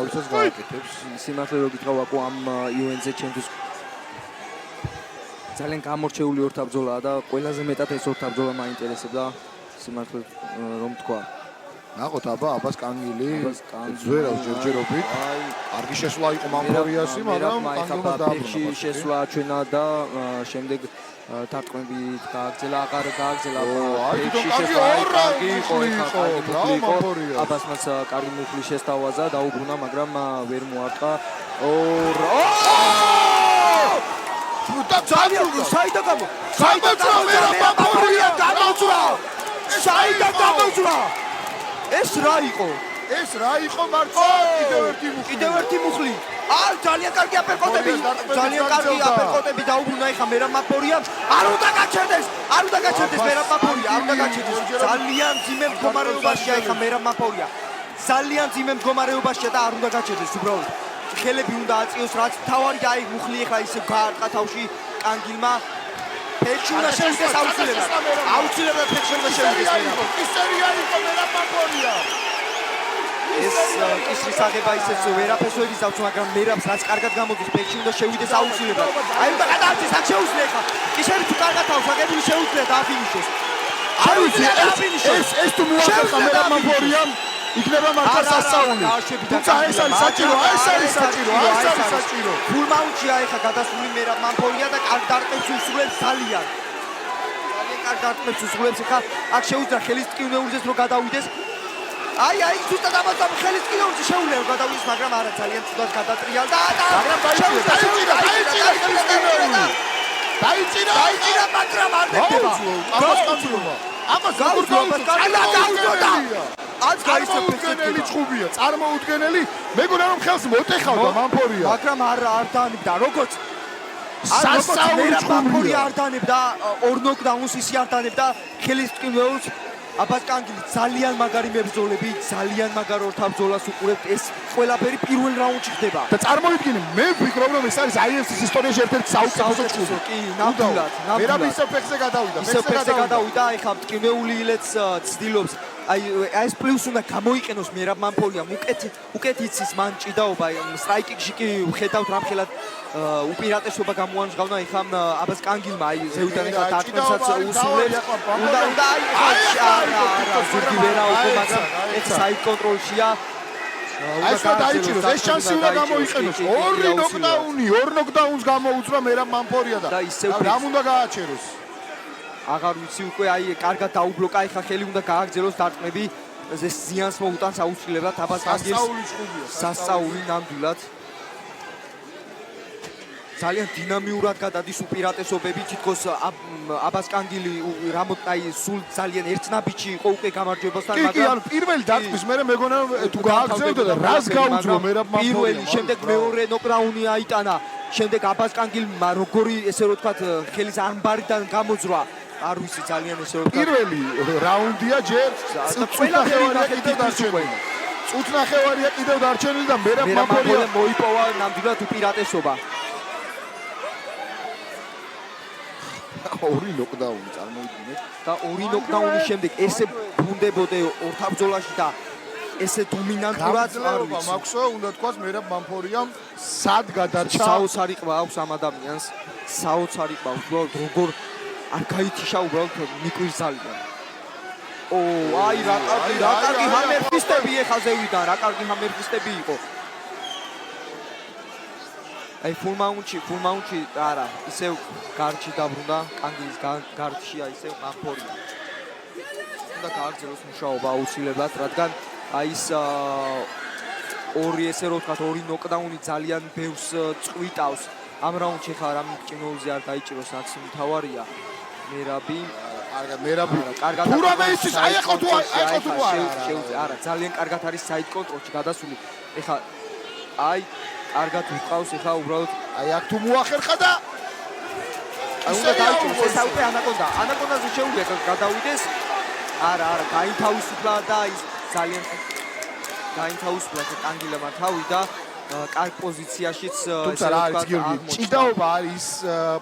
აუცილებლად გააკეთებს. სიმართლე რო გითხრა ვაკო ამ UN-ზე ჩემთვის ძალიან გამორჩეული ორთაბრძოლაა და ყველაზე მეტად ეს ორთაბრძოლა მაინტერესებდა სიმართლე რომ თქვა. ნახოთ აბას კანგილი ძვერავს ჯერჯერობით. კარგი შესვლა იყო მამფორიასი, მაგრამ კანგილმა დააბრუნა. შესვლა აჩვენა და შემდეგ დარტყმებით გააგრძელა, აღარ გააგრძელა. აბასმაც კარგი მუხლი შესთავაზა, დაუბრუნა, მაგრამ ვერ მოარტყა. საიდან გამოძვრა? ეს რა იყო? ეს რა იყო მარცხა? კიდევ ერთი მუხლი. ძალიან კარგი აპერკოტები. ძალიან კარგი აპერკოტები დაუბრუნა ეხა მერაბ მაფორიამ. არ უნდა გაჩერდეს მერაბ მაფორია, არ უნდა გაჩერდეს. ძალიან ძიმე მდგომარეობაშია ეხა მერაბ მაფორია. ძალიან ძიმე მდგომარეობაშია და არ უნდა გაჩერდეს უბრალოდ. ხელები უნდა აწიოს, რაც თავარი აი მუხლი ეხა ისე გაარტყა თავში კანგილმა. ფეხში უნდა შევიდეს აუცილებლად ფეხში უნდა შევიდეს მერაბ. ისერია იყო მერაბ მაფორია. ეს კისრის აღება ისეც ვერაფერს ვერ იზავს, მაგრამ მერაბს რაც კარგად გამოდის ფეხში უნდა შევიდეს აუცილებლად. აი უნდა გადაარჩეს, აქ შეუძლია ეხა. კისერი თუ კარგად თავს აგებული შეუძლია დააფინიშოს. არ ვიცი ეს თუ მოახერხა მერაბ მაფორიამ იქნება მართლა სასწაული. თუმცა ეს არის საჭირო. ფულმაუნტია ეხა გადასული მერაბ მაფორია და კარგ დარტყმებს უსრულებს ძალიან კარგ დარტყმებს უსრულებს ეხა აქ შეუძლია ხელის ტკივნეულიძეს რომ გადავიდეს. აი ზუსტად ამიტომ ხელის ტკივნეულიძე შეუძლია რომ გადავიდეს, მაგრამ არა ძალიან ცუდად გადატრიალდა და დაიჭირა, მაგრამ არ დებდა. ამას წარმოუდგენელი ჭუბია, წარმოუდგენელი. მეგონა რომ ხელს მოტეხავდა მამფორია. მაგრამ არ დაანებდა, როგორც სასწაული მამფორია არ დაანებდა, ორ ნოკდაუნს ისი არ დაანებდა ხელის ტკივნეულს. აბას კანგილი ძალიან მაგარი მებრძოლები, ძალიან მაგარ ორთაბრძოლას უყურებთ. ეს ყველაფერი პირველ რაუნდში ხდება. და წარმოიდგინე, მე ვფიქრობ რომ ეს არის IFC-ის ისტორიაში ერთ-ერთი საუკეთესო ჭუბი. კი, ნამდვილად. მერაბ ისევ ფეხზე გადავიდა, ეხა ტკივნეულიილეც ცდილობს. აი ეს პლუს უნდა გამოიყენოს მერაბ მამფორიამ. უკეთ იცის მან ჭიდაობა, სტრაიკინგში კი ხედავთ რამხელად უპირატესობა გამოანჟღავნა ეხა აბას კანგილმა. აი ზევიდან ეხა დარტყმებსაც უსულებს. უნდა ზურგი ვერაუხო, მაგრამ ეს საით კონტროლშია. აი ეს დაიჭიროს, ეს შანსი უნდა გამოიყენოს. ორ ნოკდაუნს გამოუძვრა მერაბ მამფორია და რამ უნდა გააჩეროს? აღარ ვიცი უკვე აი კარგად დაუბლოკა ეხა ხელი უნდა გააგრძელოს დარტყმები. ეს ზიანს მოუტანს აუცილებლად აბას კანგილს. სასწაული ნამდვილად. ძალიან დინამიურად გადადის უპირატესობები, თითქოს აბას კანგილი რამოთ აი სულ ძალიან ერთნაბიჯი იყო უკვე გამარჯვებასთან, მაგრამ პირველი დარტყმის მერე მეგონა თუ გააგრძელებდა და რას გაუძრო მერაბ მამფორია. პირველი, შემდეგ მეორე ნოკდაუნი აიტანა, შემდეგ აბას კანგილმა როგორი ესე რომ ვთქვათ ხელის არმბარიდან გამოძრა. არ ვიცი ძალიან ესე რომ პირველი რაუნდია ჯერ წუთნახევარია კიდევ დარჩენილი და მერაბ მამფორია მოიპოვა ნამდვილად უპირატესობა. ორი ნოკდაუნი წარმოიდგინეთ და ორი ნოკდაუნის შემდეგ ესე ბუნდებოდე ორთაბრძოლაში და ესე დომინანტურად არ ვიცი. მაქვსო უნდა თქვას მერაბ მამფორიამ სად გადარჩა. საოცარი ყვა აქვს ამ ადამიანს. საოცარი ყვა უბრალოდ როგორ არ გაითიშა უბრალოდ მიკვირს ძალიან. აი რა კარგი ჰამერფისტები ეხა ზევიდან, რა კარგი ჰამერფისტები იყო. აი ფულმაუნტში არა, ისევ გარჩი დაბრუნდა, კანგილის გარჩია ისევ მამფორია. უნდა გააგრძელოს მუშაობა აუცილებლად, რადგან აი ეს ორი ესე რომ ვთქვათ, ორი ნოკდაუნი ძალიან ბევრს წყვიტავს. ამ რაუნდში ხარ ამ ჭინოულზე არ დაიჭიროს, რაც მთავარია. მერაბი კარგად თურმე იცის აი ხო თუ არა ძალიან კარგად არის საით კონტროლში გადასული. ეხა აი კარგად უყავს ეხა უბრალოდ აი აქ თუ მოახერხა და უნდა დაიჭიროს ეს უკვე ანაკონდაზე შეუძლია გადავიდეს. არა გაინთავისუფლა და ის ძალიან გაინთავისუფლა კანგილმა თავი და კარგ პოზიციაშიც თუმცა რა არის გიორგი ჭიდაობა არის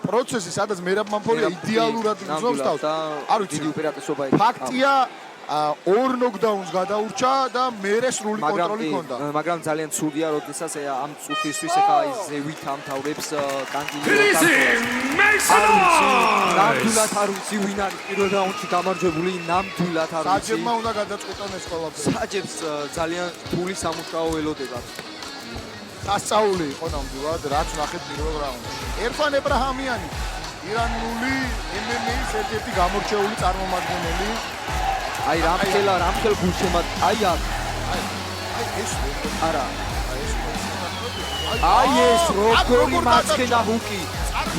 პროცესი სადაც მერაბ მამფორია იდეალურად გზობს თავს. არ ვიცი უპირატესობა ფაქტია ორ ნოკდაუნს გადაურჩა და მერე სრული კონტროლი ჰქონდა. მაგრამ ძალიან ცუდია, როდესაც ამ წუთისთვის ეხა ის ზევით ამთავრებს კანგილი. ნამდვილად არ ვიცი ვინ არის პირველ რაუნდში გამარჯვებული, ნამდვილად არ ვიცი. საჯებმა უნდა გადაწყვეტონ ეს ყველაფერი. საჯებს ძალიან რთული სამუშაო ელოდებათ. სასწაული იყო ნამდვილად, რაც ნახეთ პირველ რაუნდში. ერფან ებრაჰამიანი, ირანული MMA-ის ერთ-ერთი გამორჩეული წარმომადგენელი. აი რამხელ გულშემატ აი ეს არა აი ეს როგორი მარცხენა ჰუკი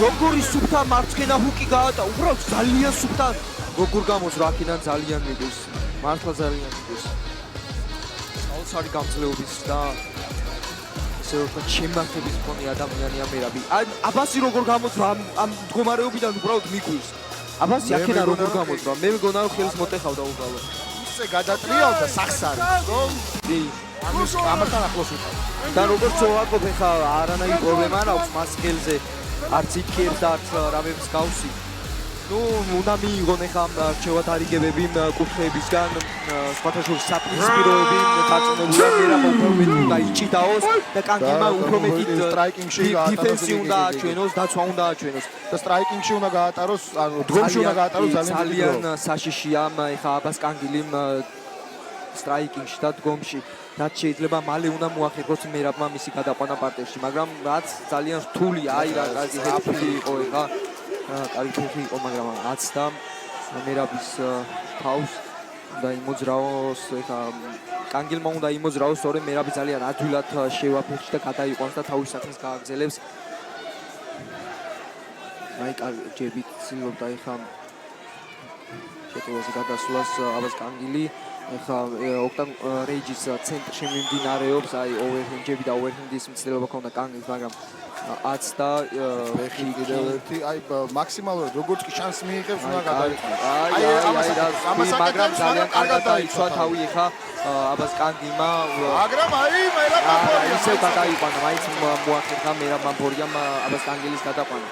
როგორი სუფთა მარცხენა ჰუკი გაატა უბრალოდ ძალიან სუფთა როგორ გამოც რაკინან ძალიან მიდის მართლა ძალიან მიდის საოცარი გამძლეობის და ესე რომ ჩემართების მქონე ადამიანია მერაბი აი აბასი როგორ გამოც ამ მდგომარეობიდან უბრალოდ მიგვირს აბასი აქენა როგორ გამოძრა მე მგონა რომ ხელს მოტეხავდა უბრალოდ ისე გადატრიალდა სახსარი რომ ამის ამასთან ახლოს ვიყავ და როგორც ვაკობ ხა არანაირი პრობლემა არ აქვს მას ხელზე არც იქერს და არც რამებს გავსი ნუ უნდა მიიღონ ხა რჩევათ არიგებები კუთხეებისგან სხვათა შორის საპირისპიროები დაწნებულა მერაბა უფრო მეტი უნდა იჭიდაოს და კანგილმა უფრო მეტი სტრაიკინგში დიფენსი უნდა აჩვენოს დაცვა უნდა აჩვენოს და სტრაიკინგში უნდა გაატაროს ანუ დგომში უნდა გაატაროს ძალიან საშიშია ხა აბას კანგილიმ სტრაიკინგში და დგომში რაც შეიძლება მალე უნდა მოახერხოს მერაბმა მისი გადაყვანა პარტერში მაგრამ რაც ძალიან რთულია აი რა კარგი ჰედფილი იყო ხა კარგი ფეხი იყო მაგრამ რაც და მერაბის თავს და იმოძრაოს ხა კანგილმა უნდა იმოძრაოს სწორედ მერაბი ძალიან ადვილად შევა ფეხში და გადაიყვანს და თავის საქმეს გააგრძელებს აი კარგი ჯებით ცდილობდა ხა შეტევაზე გადასვლას აბას კანგილი ხა ოქტან რეიჯის ცენტრში მიმდინარეობს აი ოვერჰენდები და ოვერჰენდის მცდელობა ქონდა კანგილს მაგრამ აც და ფეხი კიდევ ერთი აი მაქსიმალურად როგორც კი შანსი მიიღებს უნდა გადაიყვანოს აი მაგრამ ძალიან კარგად დაიცვა თავი ხა აბას კანგილმა მაგრამ აი მერაბ მამფორია ისე გადაიყვანა მაინც მოახერხა მერაბ მამფორიამ აბას კანგილის გადაყვანა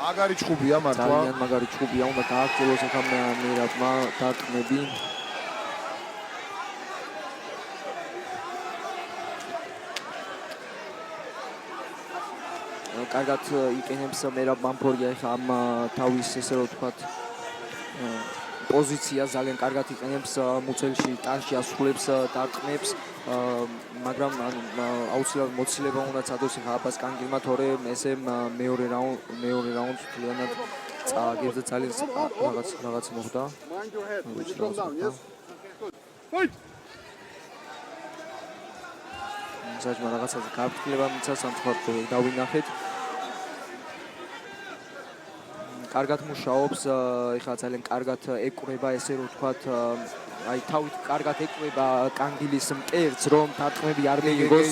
მაგარი ჭუბია მართლა ძალიან მაგარი ჭუბია უნდა გააგრძელოს ახლა მერაბმა დარტყმები კარგად იყენებს მერაბ მამფორია ახლა ამ თავის ესე რომ ვთქვათ პოზიციას ძალიან კარგად იყენებს მუცელში ტანში ასრულებს დარტყმებს მაგრამ აუცილებლად მოცილება უნდა წადოს ხა აბას კანგილმა თორე ესე მეორე რაუნდს ძალიანად წააგებს და ძალიან რაღაც მოხდა საჭმა რაღაცაზე გაფრთხილება მიცა სამწუხაროდ დავინახეთ კარგად მუშაობს ეხლა ძალიან კარგად ეკვრება ესე რომ ვთქვათ აი თავით კარგად ეკვრება კანგილის მტერს რომ დარტყმები არ მიიღოს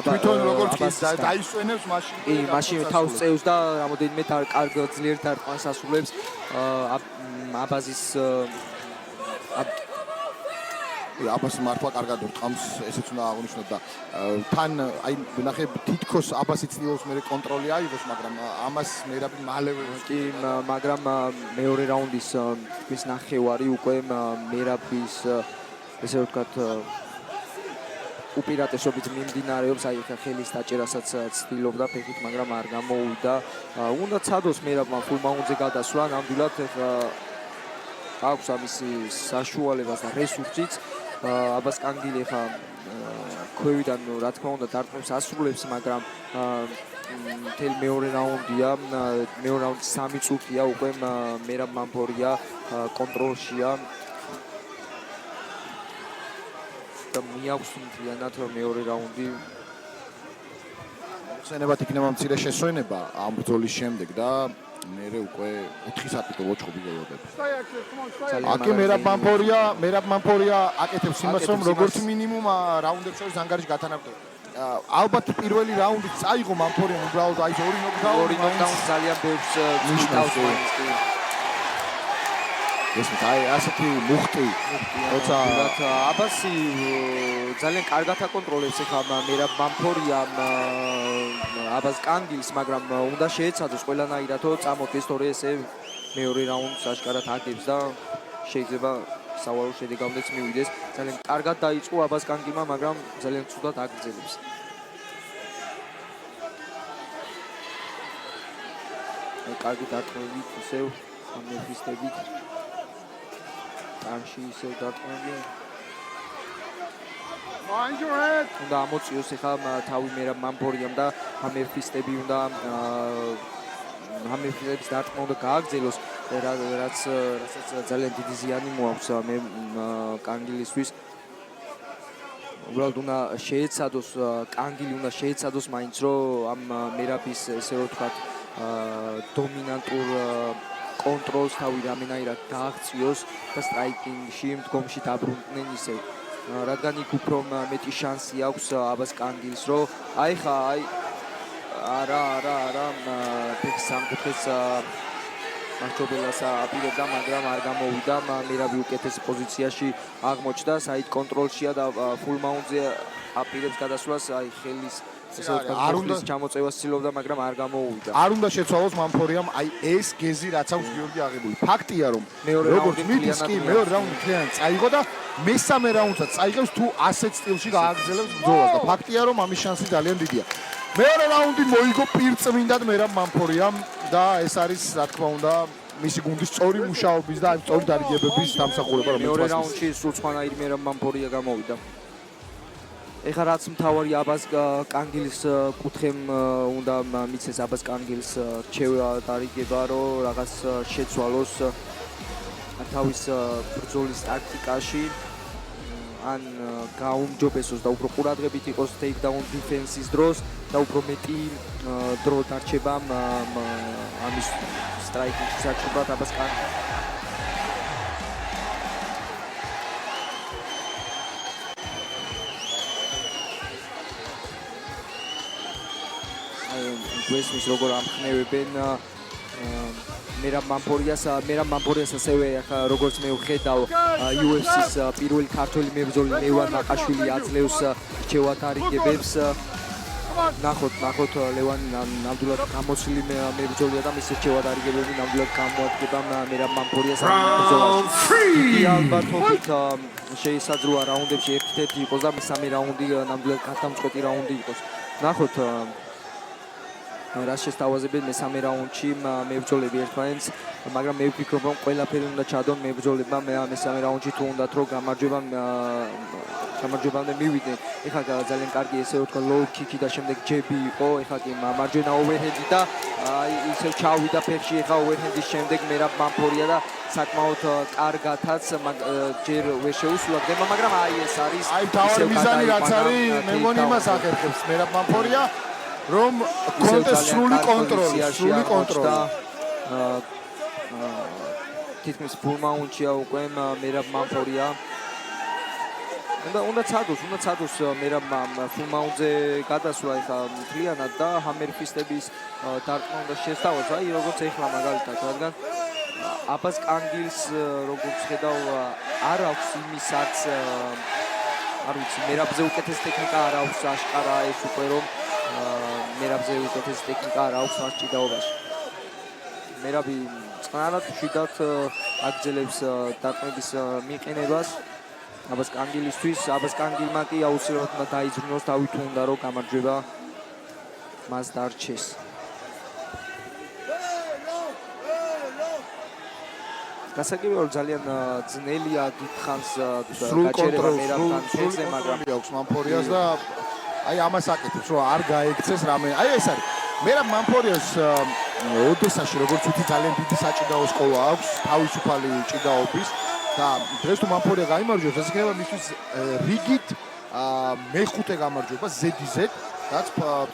თვითონ როგორც კი დაისვენებს მაშინ კი მაშინ თავს წევს და რამოდენიმე კარგ ძლიერ დარტყმას ასრულებს აბაზის აბას მართლა კარგად ურტყამს ესეც უნდა აღნიშნოთ და თან აი ნახე თითქოს აბასი ცდილობს მე კონტროლი აიღოს მაგრამ ამას მერაბი მალევე კი მაგრამ მეორე რაუნდის ის ნახევარი უკვე მერაბის ესე ვთქვათ უპირატესობით მიმდინარეობს აი ხა ხელის დაჭერასაც ცდილობდა ფეხით მაგრამ არ გამოუვიდა უნდა ცადოს მერაბმა ფულმაუნზე გადასვლა ნამდვილად აქვს ამისი საშუალებას და რესურსიც აბას კანგილი ხა ქვევიდან რა თქმა უნდა დარტყმებს ასრულებს მაგრამ მთელი მეორე რაუნდია მეორე რაუნდი 3 წუთია უკვე მერაბ მამფორია კონტროლშია და მიაქვს მთლიანად მეორე რაუნდი ხსენებათ იქნება მცირე შესვენება ამ ბრძოლის შემდეგ და მერე უკვე 4 სატიკო ვოჩხობი გელოდები. აკე მერაბ მამფორია აკეთებს იმას რომ როგორც მინიმუმ რაუნდებს შორის ანგარიში გათანაბრდება. ალბათ პირველი რაუნდი წაიღო მამფორიამ უბრალოდ აი ორი ნოკდაუნი ძალიან ბევრს მისდავს ეს აი ასეთი მუხტი როცა აბასი ძალიან კარგად აკონტროლებს ახლა მერაბ მამფორია აბას კანგილს მაგრამ უნდა შეეცადოს ყველანაირად რომ წამოთეს თორე ესე მეორე რაუნდს აშკარად აგებს და შეიძლება სავალო შედეგამდეც მივიდეს. ძალიან კარგად დაიწყო აბას კანგილმა, მაგრამ ძალიან ცუდად აგრძელებს. კარგი დარტყმებით ისევ ამეფისტებით. ტანში ისევ დარტყმები. უნდა ამოწიოს ახლა თავი მერაბ მამპორიამ და ამეფისტები უნდა ამეფისტების დარტყმა უნდა გააგრძელოს, რასაც ძალიან დიდი ზიანი მოაქვს მე კანგილისთვის. უბრალოდ უნდა შეეცადოს კანგილი უნდა შეეცადოს მაინც რომ ამ მერაბის ესე რომ ვთქვათ დომინანტურ კონტროლს თავი რამენაირად დააღწიოს და სტრაიკინგში მდგომში დაბრუნდნენ ისევ. რადგან იქ უფრო მეტი შანსი აქვს აბას კანგილს რომ არა ფიქს სამკუთხედს მარჩობელას აპირებდა, მაგრამ არ გამოვიდა. მერაბი უკეთეს პოზიციაში აღმოჩნდა, საით კონტროლშია და ფულ მაუნტზე აპირებს გადასვლას, ხელის ესე ვთქვათ, არ უნდა ჩამოწევას ცდილობდა, მაგრამ არ გამოვიდა. არ უნდა შეცვალოს მამფორიამ ეს გეზი რაც აქვს გიორგი აღებული. ფაქტია რომ როგორც მიდის კი მეორე რაუნდი მთლიანად წაიღო და მესამე რაუნდსაც წაიღებს თუ ასეთ სტილში გააგრძელებს ბრძოლას და ფაქტია რომ ამის შანსი ძალიან დიდია. მეორე რაუნდი მოიგო პირწმინდად მერაბ მამფორიამ და ეს არის რა თქმა უნდა მისი გუნდის სწორი მუშაობის და სწორი დარიგებების დამსახურება რომელიც მეორე რაუნდში სულ სხვანაირი მერაბ მამფორია გამოვიდა. ეხლა რაც მთავარი აბას კანგილის კუთხემ უნდა მიცეს აბას კანგილს რჩევა დარიგება რომ რაღაც შეცვალოს თავის ბრძოლის ტაქტიკაში ან გაუმჯობესოს და უფრო ყურადღებით იყოს ტეიქდაუნ დიფენსის დროს და უფრო მეტი დრო დარჩება ამის სტრაიკინგში საჭიროა აბას კანგილს. გვესმის როგორ ამხნევებენ მერაბ მამპორიას ასევე ახლა როგორც მე ვხედავ UFC-ს პირველი ქართველი მებრძოლი ლევან მაყაშვილი აძლევს რჩევა დარიგებებს. ნახოთ ლევანი ნამდვილად გამოცილი მებრძოლია და მისი რჩევა დარიგებები ნამდვილად გამოადგება მერაბ მამპორიას ბრძოლაში. ალბათობით შეისაძროა რაუნდებში ერთ-ერთი იყოს და მესამე რაუნდი ნამდვილად გადამწყვეტი რაუნდი იყოს. ნახოთ რაც შესთავაზებენ მესამე რაუნდში მებრძოლები ერთმანეთს, მაგრამ მე ვფიქრობ რომ ყველაფერი უნდა ჩადონ მებრძოლებმა მესამე რაუნდში თუ უნდათ რომ გამარჯვებამდე მივიდნენ. ეხლა ძალიან კარგი ესე ვთქვა low kick-ი და შემდეგ ჯები იყო, ეხლა კი მარჯვენა overhead-ი და ისევ ჩავიდა ფეხში, ეხლა overhead-ის შემდეგ მერაბ მამფორია და საკმაოდ კარგათაც ჯერ ვერ შეუსულა გდება, მაგრამ ეს არის თავი მიზანი რაც არის, მე მგონი იმას ახერხებს მერაბ მამფორია რომ კონტეს სრული კონტროლი და თითქმის ფულ მაუნტია უკვე მერაბ მამფორია. უნდა ცადოს მერაბ ფულ მაუნტზე გადასვლა ეხლა მთლიანად და ჰამერფისტების დარტყმა უნდა შესთავაზოს. როგორც ეხლა მაგალითად, რადგან აბას კანგილს როგორც ხედავ არ აქვს იმისაც არ ვიცი, მერაბზე უკეთეს ტექნიკა არ აქვს აშკარა ეს უკვე რომ მერაბზე უკეთეს ტექნიკა არ აქვს მას ჭიდაობაში. მერაბი წყნარად მშვიდად აგრძელებს დარტყმების მიყენებას აბას კანგილისთვის. აბას კანგილმა კი აუცილებლად უნდა დაიძრუნოს თავი თუ უნდა რომ გამარჯვება მას დარჩეს. გასაგებია ძალიან ძნელია დიდხანს გაჩერება მერაბთან თემზე, მაგრამ აქვს მამფორიას და ამას აკეთებს რომ არ გაექცეს რამე. ეს არის მერაბ მამფორიას ოდესაში როგორც ვთქვი ძალიან დიდი საჭიდაო სკოლა აქვს თავისუფალი ჭიდაობის და დღეს თუ მამფორია გაიმარჯვებს ეს იქნება მისთვის რიგით მეხუთე გამარჯვება ზედიზედ რაც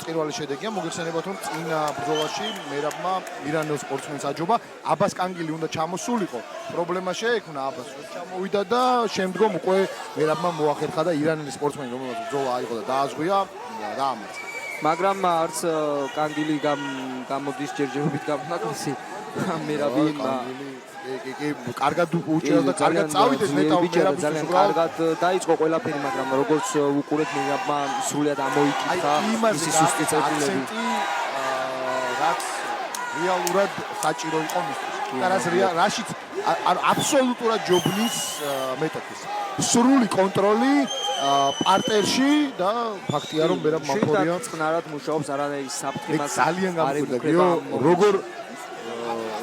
პირველი შედეგია. მოგეხსენებათ რომ წინა ბრძოლაში მერაბმა ირანელ სპორტსმენს აჯობა აბას კანგილი უნდა ჩამოსულიყო. პრობლემა შეექმნა აბას რომ ჩამოვიდა და შემდგომ უკვე მერაბმა მოახერხა და ირანელი სპორტსმენი რომელსაც ბრძოლა აიღო და დააზღვია დაამარცხა. მაგრამ არც კანგილი გამოდის ჯერჯერობით გამონაკლისი მერაბი კარგად უჭერდა და კარგად წავიდეს ნეტავ მერაბის ძალიან კარგად დაიწყო ყველაფერი, მაგრამ როგორც უყურეთ მერაბმა სრულად ამოიკითხა მისი სუსტი წერტილები, რაც რეალურად საჭირო იყო მისთვის. და რაშიც აბსოლუტურად ჯობნის მეტოქის. სრული კონტროლი პარტერში და ფაქტია რომ მერაბ მამფორია წყნარად მუშაობს არანაირი საფრთხე მას ძალიან გამკვირდა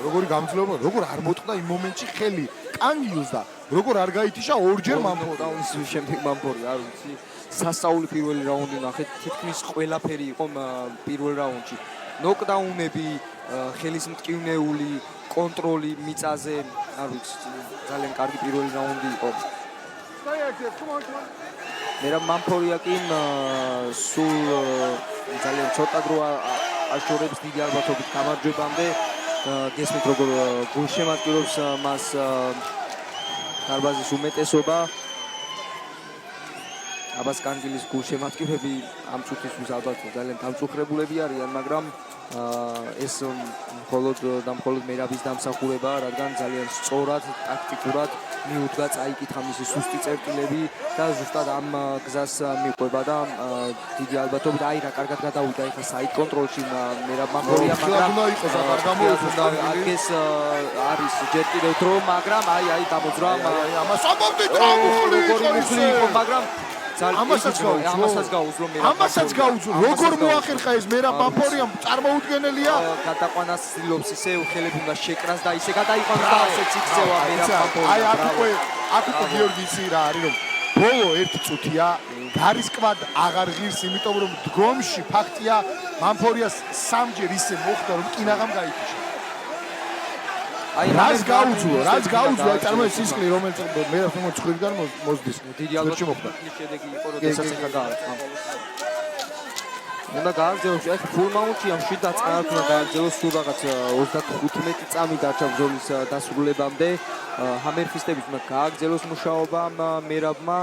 როგორი გამძლეობა როგორ არ მოტყდა იმ მომენტში ხელი კანგიოს და როგორ არ გაითიშა ორჯერ მამფორია დაუნის შემდეგ მამფორია არ ვიცი სასწაული პირველი რაუნდი ნახეთ თითქმის ყველაფერი იყო პირველ რაუნდში ნოკდაუნები ხელის მტკივნეული კონტროლი მიწაზე არ ვიცი ძალიან კარგი პირველი რაუნდი იყო მერაბ მამფორია კი სულ ძალიან ცოტა დრო აშორებს დიდი ალბათობით გამარჯვებამდე გესმით როგორ გულშემატკივრობს მას დარბაზის უმეტესობა აბას კანგილის გულშემატკივრები ამ წუთისთვის ალბათ ძალიან დამწუხრებულები არიან მაგრამ ეს მხოლოდ მერაბის დამსახურება რადგან ძალიან სწორად ტაქტიკურად მიუდგა წაიკითხა მისი სუსტი წერტილები და ზუსტად ამ გზას მიყვება და დიდი albatoობით აი რა კარგად გადავიდა ეხლა საით კონტროლში მერაბ მამფორია მაგრამ ეს არის ჯერ კიდევ დრო მაგრამ აი გამოძრა ამას ამბობდი დრო მუხლი იყო მაგრამ ამასაც გაუძლო როგორ მოახერხა ეს მერაბ მამფორიამ წარმოუდგენელია გადაყვანას ცდილობს ისე ხელები უნდა შეკრას და ისე გადაიყვანოს და ასეც იქცევა მერაბ მამფორია აი აქ უკვე გიორგი იცი რა არის რომ ბოლო ერთი წუთია გარისკვად აღარ ღირს იმიტომ რომ დგომში ფაქტია მამფორიას სამჯერ ისე მოხდა რომ კინაღამ გაიქიშა რაც გაუძლო აი წარმოიდგინე სისხლი რომელიც მერაბ მოცხრიდან მოსდის დიდი ალბათობით შედეგი იყო როდესაც ეხა გააკეთა უნდა გააგრძელოს აი ფულ მაუნტში ამ შვიდ დაწყნარად უნდა გააგრძელოს სულ რაღაც 35 წამი დარჩა ბრძოლის დასრულებამდე ჰამერფისტების უნდა გააგრძელოს მუშაობა მერაბმა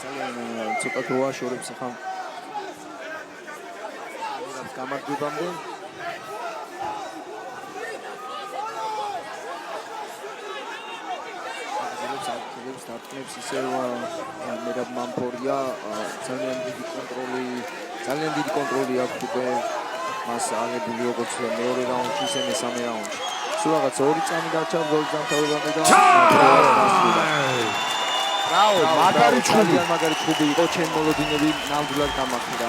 ძალიან ცოტა დრო აშორებს ახლა გამარჯვებამდე დარტყმებს ისე მერაბ მამფორია ძალიან დიდი კონტროლი აქვს უკვე მას აღებული როგორც მეორე რაუნდში ისე მესამე რაუნდში სულ რაღაც 2 წამი დარჩა ბრძოლის დამთავრებამდე და ბრავო მაგარი ჩხუბი იყო ჩემ მოლოდინები ნამდვილად გამახდა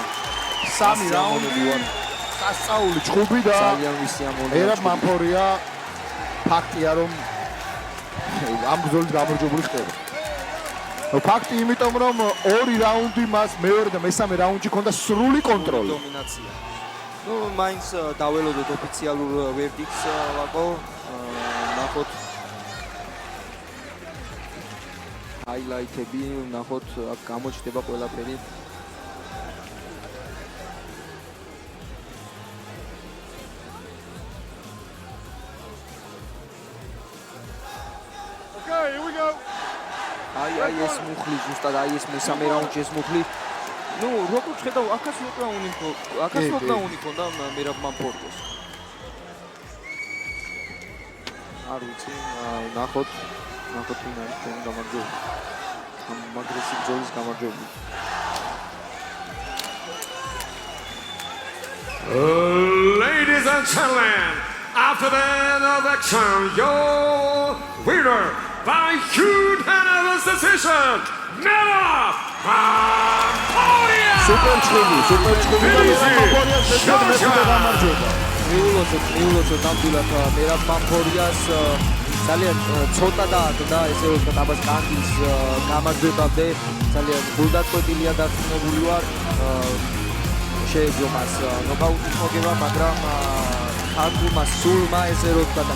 3 რაუნდი სასწაული ჩხუბი და ძალიან ვისიამოვნებია მერაბ მამფორია ფაქტია რომ ამ ბრძოლის გამარჯვებული ხდება ფაქტი იმიტომ რომ 2 რაუნდი მას მეორე და მესამე რაუნდში ჰქონდა სრული კონტროლი დომინაცია ნუ მაინც დაველოდოთ ოფიციალურ ვერდიქტს ვაკო ნახოთ ჰაილაითები ნახოთ აქ გამოჩნდება ყველაფერი აი ეს მუხლი ზუსტად აი ეს მესამე რაუნდში ეს მუხლი ნუ როგორ ხედავ აქაც ნოკდაუნი ქონდა მერაბ მამფორიას არ ვიცი ნახოთ ვინ არის ჩვენ გამარჯვებული ამ აგრესივ ბრძოლის გამარჯვებული Ladies and gentlemen, after the end of action, your winner by unanimous decision, Merav Mamporia! Super chubby და მამფორიას ზედმეტ მეხუთე გამარჯვება. მიულოცოთ ნამდვილად მერაბ მამფორიას ძალიან ცოტა და ესე ვთქვათ აბას კანგის გამარჯვებამდე ძალიან გულდაწყვეტილია დარწმუნებული ვარ შეიძლება მას ნოკაუტის მოგება მაგრამ ქართულმა სულმა ესე რომ ვთქვათ